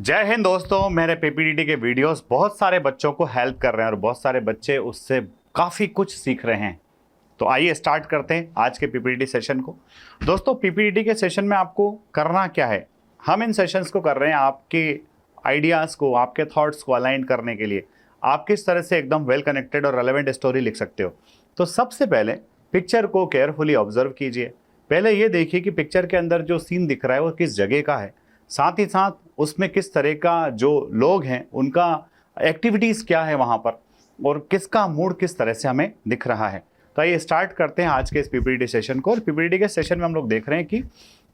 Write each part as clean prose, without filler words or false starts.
जय हिंद दोस्तों, मेरे पीपीडीटी के वीडियोस बहुत सारे बच्चों को हेल्प कर रहे हैं और बहुत सारे बच्चे उससे काफ़ी कुछ सीख रहे हैं। तो आइए स्टार्ट करते हैं आज के पीपीडीटी सेशन को। दोस्तों, पीपीडीटी के सेशन में आपको करना क्या है, हम इन सेशंस को कर रहे हैं आपके आइडियाज़ को, आपके थॉट्स को अलाइन करने के लिए। आप किस तरह से एकदम वेल कनेक्टेड और रेलेवेंट स्टोरी लिख सकते हो। तो सबसे पहले पिक्चर को केयरफुली ऑब्जर्व कीजिए। पहले ये देखिए कि पिक्चर के अंदर जो सीन दिख रहा है वो किस जगह का है, साथ ही साथ उसमें किस तरह का जो लोग हैं उनका एक्टिविटीज़ क्या है वहाँ पर, और किसका मूड किस तरह से हमें दिख रहा है। तो आइए स्टार्ट करते हैं आज के इस पीपीटी सेशन को। और पीपीटी के सेशन में हम लोग देख रहे हैं कि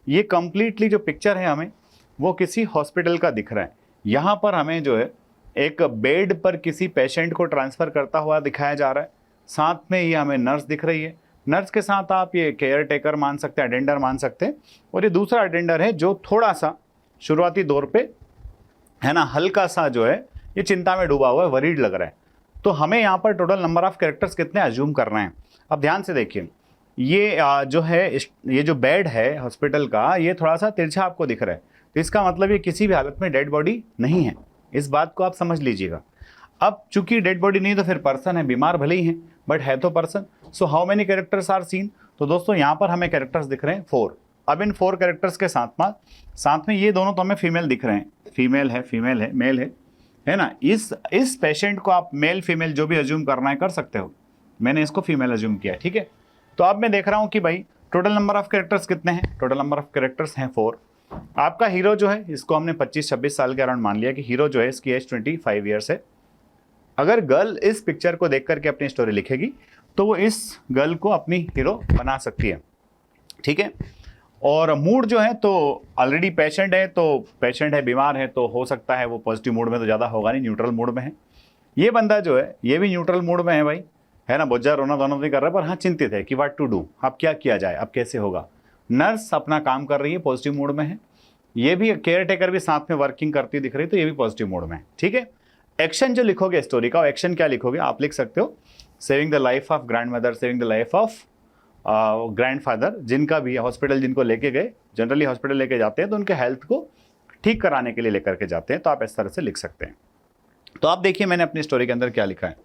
ये कंप्लीटली जो पिक्चर है हमें वो किसी हॉस्पिटल का दिख रहा है। यहाँ पर हमें जो है एक बेड पर किसी पेशेंट को ट्रांसफ़र करता हुआ दिखाया जा रहा है। साथ में ये हमें नर्स दिख रही है। नर्स के साथ आप ये केयर टेकर मान सकते हैं, अटेंडर मान सकते हैं। और ये दूसरा अटेंडर है जो थोड़ा सा शुरुआती दौर पे है ना, हल्का सा जो है ये चिंता में डूबा हुआ है, वरीड लग रहा है। तो हमें यहाँ पर टोटल नंबर ऑफ कैरेक्टर्स कितने अज्यूम करना है। अब ध्यान से देखिए, ये जो है ये जो बेड है हॉस्पिटल का, ये थोड़ा सा तिरछा आपको दिख रहा है। तो इसका मतलब ये किसी भी हालत में डेड बॉडी नहीं है, इस बात को आप समझ लीजिएगा। अब चूंकि डेड बॉडी नहीं तो फिर पर्सन है, बीमार भले ही है बट है तो person. So how many characters are seen. तो दोस्तों यहाँ पर हमें कैरेक्टर्स दिख रहे हैं 4। अब इन 4 कैरेक्टर्स के साथ में ये दोनों तो हमें फीमेल दिख रहे हैं, फीमेल है, मेल है ना। इस पेशेंट को आप मेल फीमेल जो भी अज्यूम करना है कर सकते हो। मैंने इसको फीमेल अज्यूम किया, ठीक है। तो अब मैं देख रहा हूँ कि भाई टोटल नंबर ऑफ कैरेक्टर्स कितने हैं। टोटल नंबर ऑफ कैरेक्टर्स हैं 4। आपका हीरो जो है इसको हमने 25-26 साल के अराउंड मान लिया कि हीरो जो है इसकी एज 25 ईयर्स है। अगर गर्ल इस पिक्चर को देख करके अपनी स्टोरी लिखेगी तो वो इस गर्ल को अपनी हीरो बना सकती है, ठीक है। और मूड जो है तो ऑलरेडी पेशेंट है, बीमार है, तो हो सकता है वो पॉजिटिव मूड में तो ज़्यादा होगा नहीं, न्यूट्रल मूड में है। ये बंदा जो है ये भी न्यूट्रल मूड में है भाई, है ना, बहुत ज़्यादा रोना धोना नहीं कर रहा है, पर हाँ चिंतित है कि व्हाट टू डू, अब क्या किया जाए, अब कैसे होगा। नर्स अपना काम कर रही है, पॉजिटिव मूड में है। ये भी केयर टेकर भी साथ में वर्किंग करती दिख रही है, तो ये भी पॉजिटिव मूड में है, ठीक है। एक्शन जो लिखोगे स्टोरी का, एक्शन क्या लिखोगे आप लिख सकते हो saving the life of grand mother, saving the life of grandfather. जिनका भी हॉस्पिटल जिनको लेके गए, जनरली हॉस्पिटल लेके जाते हैं तो उनके हेल्थ को ठीक कराने के लिए लेकर के जाते हैं, तो आप इस तरह से लिख सकते हैं। तो आप देखिए मैंने अपनी स्टोरी के अंदर क्या लिखा है।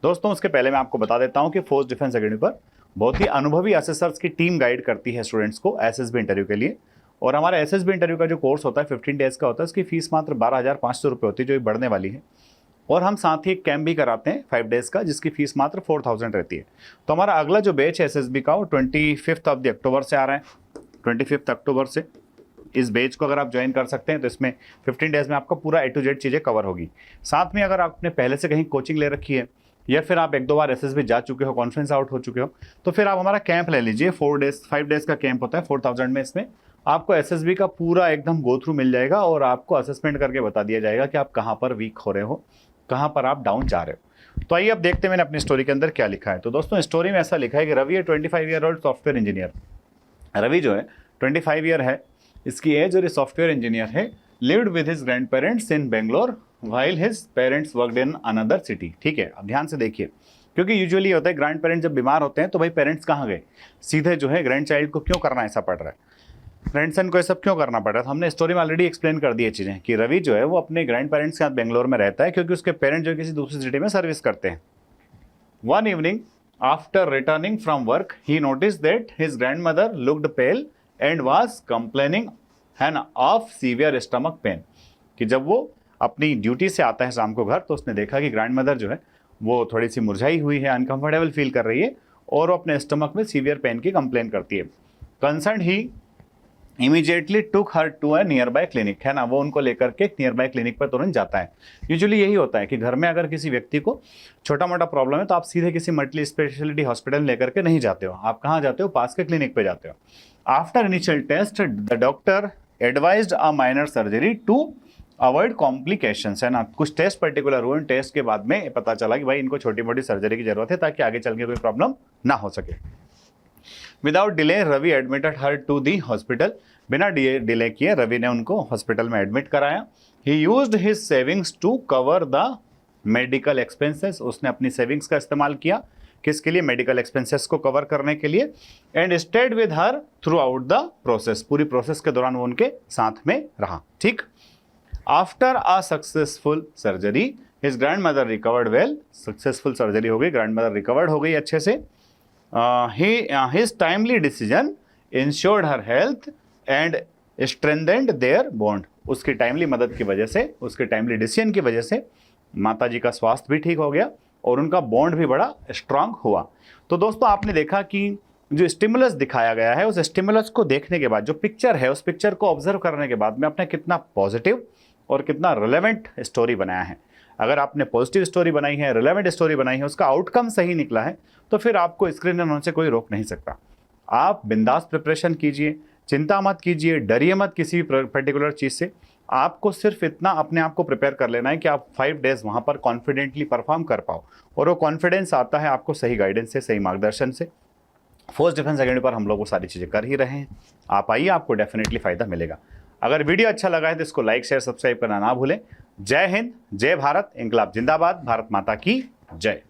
दोस्तों उसके पहले मैं आपको बता देता हूं कि फोर्स डिफेंस एकेडमी पर बहुत ही अनुभवी असेसर्स की टीम गाइड करती है स्टूडेंट्स को एसएसबी इंटरव्यू के लिए। और हमारा एसएसबी इंटरव्यू का जो कोर्स होता है 15 डेज का होता है, उसकी फीस मात्र 12,500 रुपये होती है, जो बढ़ने वाली है। और हम साथ ही एक कैंप भी कराते हैं 5 डेज का, जिसकी फीस मात्र 4,000 रहती है। तो हमारा अगला जो बैच है एसएसबी का वो 25 अक्टूबर से आ रहा है। 25 अक्टूबर से इस बैच को अगर आप ज्वाइन कर सकते हैं तो इसमें 15 डेज में आपका पूरा A to Z चीज़ें कवर होगी। साथ में अगर आपने पहले से कहीं कोचिंग ले रखी है या फिर आप 1-2 बार एसएसबी जा चुके हो, कॉन्फ्रेंस आउट हो चुके हो, तो फिर आप हमारा कैंप ले लीजिए। 5 डेज का कैंप होता है 4,000 में। इसमें आपको एसएसबी का पूरा एकदम गो थ्रू मिल जाएगा और आपको असेसमेंट करके बता दिया जाएगा कि आप कहाँ पर वीक हो रहे हो, कहाँ पर आप डाउन जा रहे हो। तो आइए अब देखते हैं मैंने अपनी स्टोरी के अंदर क्या लिखा है। तो दोस्तों स्टोरी में ऐसा लिखा है कि रवि है 25 year old software engineer. Ravi जो है 25 ईयर है इसकी एज और ये सॉफ्टवेयर इंजीनियर है। Lived with his grandparents in Bangalore while his parents worked in another city, ठीक है। अब ध्यान से देखिए, क्योंकि यूजुअली होता है ग्रैंड पेरेंट्स जब बीमार होते हैं तो भाई पेरेंट्स कहाँ गए, सीधे जो है ग्रैंड चाइल्ड को क्यों करना ऐसा पड़ रहा है, ग्रैंडसन को ये सब क्यों करना पड़ रहा था। हमने स्टोरी में ऑलरेडी एक्सप्लेन कर दी है चीज़ें कि रवि जो है वो अपने ग्रैंड पेरेंट्स के साथ बेंगलोर में रहता है, क्योंकि उसके पेरेंट्स जो किसी दूसरी सिटी में सर्विस करते हैं। One evening after returning from work he notice that his grand mother looked pale and was complaining, है ना, ऑफ सीवियर स्टमक पेन। कि जब वो अपनी ड्यूटी से आता है शाम को घर तो उसने देखा कि ग्रैंड मदर जो है वो थोड़ी सी मुरझाई हुई है, अनकंफर्टेबल फील कर रही है और वो अपने स्टमक में सीवियर पेन की कंप्लेन करती है। Concern he immediately took her to a nearby clinic, है ना, वो उनको लेकर के एक नियर बाय क्लिनिक पर तुरंत जाता है। यूजुअली यही होता है कि घर में अगर किसी व्यक्ति को छोटा मोटा प्रॉब्लम है तो आप सीधे किसी मल्टी स्पेशलिटी हॉस्पिटल लेकर के नहीं जाते हो, आप कहाँ जाते हो, पास के क्लिनिक पे जाते हो। After initial test the doctor advised a minor surgery to avoid complications, है ना। कुछ टेस्ट पर्टिकुलर हुए, टेस्ट के बाद में पता चला कि भाई इनको छोटी मोटी सर्जरी की जरूरत है ताकि आगे चल के कोई प्रॉब्लम ना हो सके। Without delay Ravi admitted her to the hospital, बिना डिले किए रवि ने उनको हॉस्पिटल में एडमिट कराया। He used his savings to cover the medical expenses, उसने अपनी सेविंग्स का इस्तेमाल किया किसके लिए, मेडिकल एक्सपेंसेस को कवर करने के लिए। And stayed with her throughout the process, पूरी प्रोसेस के दौरान वो उनके साथ में रहा, ठीक। After a successful surgery his grandmother recovered well, successful surgery हो गई, ग्रैंड मदर रिकवर्ड हो गई अच्छे से। His timely decision ensured her health and strengthened their bond, उसकी टाइमली मदद की वजह से, उसके टाइमली डिसीजन की वजह से माता जी का स्वास्थ्य भी ठीक हो गया और उनका बॉन्ड भी बड़ा स्ट्रांग हुआ। तो दोस्तों आपने देखा कि जो स्टिमुलस दिखाया गया है, उस स्टिमुलस को देखने के बाद, जो पिक्चर है उस पिक्चर को ऑब्जर्व करने के बाद में आपने कितना पॉजिटिव और कितना रिलेवेंट स्टोरी बनाया है। अगर आपने पॉजिटिव स्टोरी बनाई है, रिलेवेंट स्टोरी बनाई है, उसका आउटकम सही निकला है, तो फिर आपको स्क्रीन रन होने से कोई रोक नहीं सकता। आप बिंदास प्रिपरेशन कीजिए, चिंता मत कीजिए, डरिए मत किसी भी पर्टिकुलर चीज़ से। आपको सिर्फ इतना अपने आप को प्रिपेयर कर लेना है कि आप 5 डेज वहाँ पर कॉन्फिडेंटली परफॉर्म कर पाओ, और वो कॉन्फिडेंस आता है आपको सही गाइडेंस से, सही मार्गदर्शन से। फोर्स डिफेंस अकेडमी पर हम लोग वो सारी चीज़ें कर ही रहे हैं। आप आइए, आपको डेफिनेटली फ़ायदा मिलेगा। अगर वीडियो अच्छा लगा है तो इसको लाइक शेयर सब्सक्राइब करना ना भूलें। जय हिंद, जय भारत, इंकलाब जिंदाबाद, भारत माता की जय।